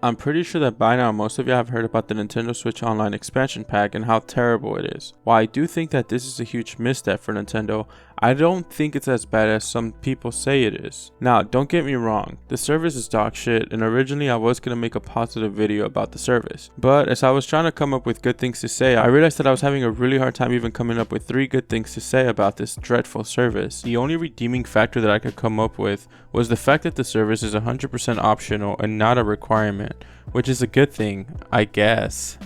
I'm pretty sure that by now most of you have heard about the Nintendo Switch Online expansion pack and how terrible it is. While I do think that this is a huge misstep for Nintendo, I don't think it's as bad as some people say it is. Now, don't get me wrong, the service is dog shit, and originally I was going to make a positive video about the service. But as I was trying to come up with good things to say, I realized that I was having a really hard time even coming up with 3 good things to say about this dreadful service. The only redeeming factor that I could come up with was the fact that the service is 100% optional and not a requirement, which is a good thing, I guess.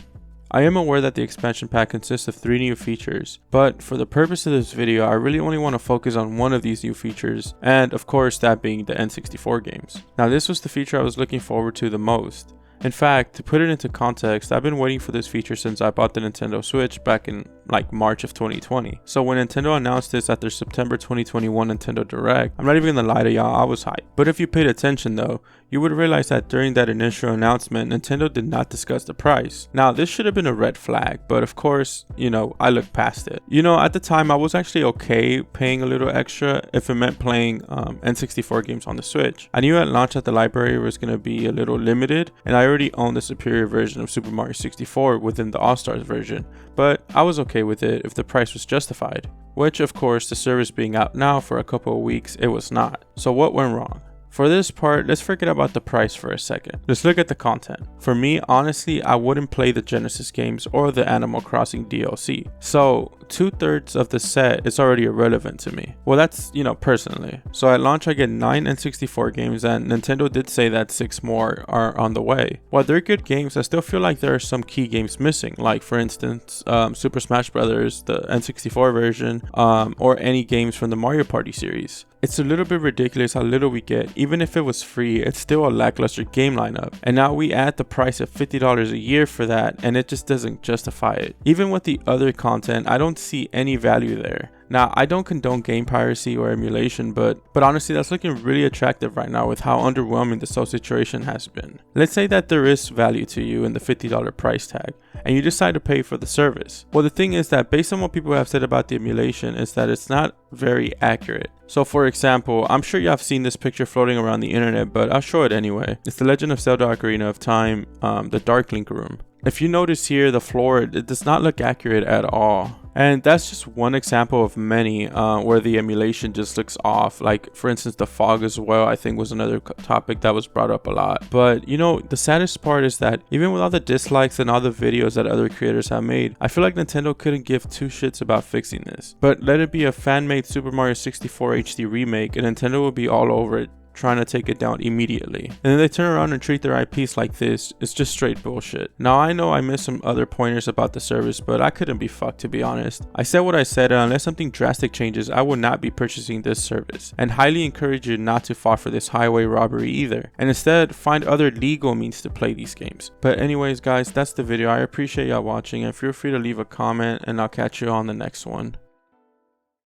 I am aware that the expansion pack consists of 3 new features, but for the purpose of this video, I really only want to focus on one of these new features, and of course that being the N64 games. Now this was the feature I was looking forward to the most. In fact, to put it into context, I've been waiting for this feature since I bought the Nintendo Switch back in like March of 2020. So when Nintendo announced this at their September 2021 Nintendo Direct, I'm not even gonna lie to y'all, I was hyped. But if you paid attention though, you would realize that during that initial announcement, Nintendo did not discuss the price. Now this should have been a red flag, but of course, I looked past it. At the time I was actually okay paying a little extra if it meant playing N64 games on the Switch. I knew at launch that the library was gonna be a little limited, and I already owned the superior version of Super Mario 64 within the All-Stars version, but I was okay with it if the price was justified. Which of course, the service being out now for a couple of weeks, it was not. So what went wrong? For this part, let's forget about the price for a second. Let's look at the content. For me, honestly, I wouldn't play the Genesis games or the Animal Crossing DLC. So 2/3 of the set is already irrelevant to me. Well, that's, personally. So at launch, I get 9 N64 games, and Nintendo did say that 6 more are on the way. While they're good games, I still feel like there are some key games missing. Like for instance, Super Smash Bros., the N64 version, or any games from the Mario Party series. It's a little bit ridiculous how little we get. Even if it was free, it's still a lackluster game lineup. And now we add the price of $50 a year for that, and it just doesn't justify it. Even with the other content, I don't see any value there. Now, I don't condone game piracy or emulation, but honestly, that's looking really attractive right now with how underwhelming the whole situation has been. Let's say that there is value to you in the $50 price tag, and you decide to pay for the service. Well, the thing is that based on what people have said about the emulation is that it's not very accurate. So for example, I'm sure you have seen this picture floating around the internet, but I'll show it anyway. It's the Legend of Zelda Ocarina of Time, the Dark Link room. If you notice here, the floor, it does not look accurate at all. And that's just one example of many where the emulation just looks off. Like for instance, the fog as well, I think was another topic that was brought up a lot. But the saddest part is that even with all the dislikes and all the videos that other creators have made, I feel like Nintendo couldn't give 2 shits about fixing this. But let it be a fan-made Super Mario 64 HD remake, and Nintendo will be all over it, trying to take it down immediately. And then they turn around and treat their IPs like this. It's just straight bullshit. Now I know I missed some other pointers about the service, but I couldn't be fucked, to be honest. I said what I said, and unless something drastic changes, I will not be purchasing this service, and highly encourage you not to fall for this highway robbery either, and instead find other legal means to play these games. But anyways guys, that's the video. I appreciate y'all watching, and feel free to leave a comment, and I'll catch you on the next one.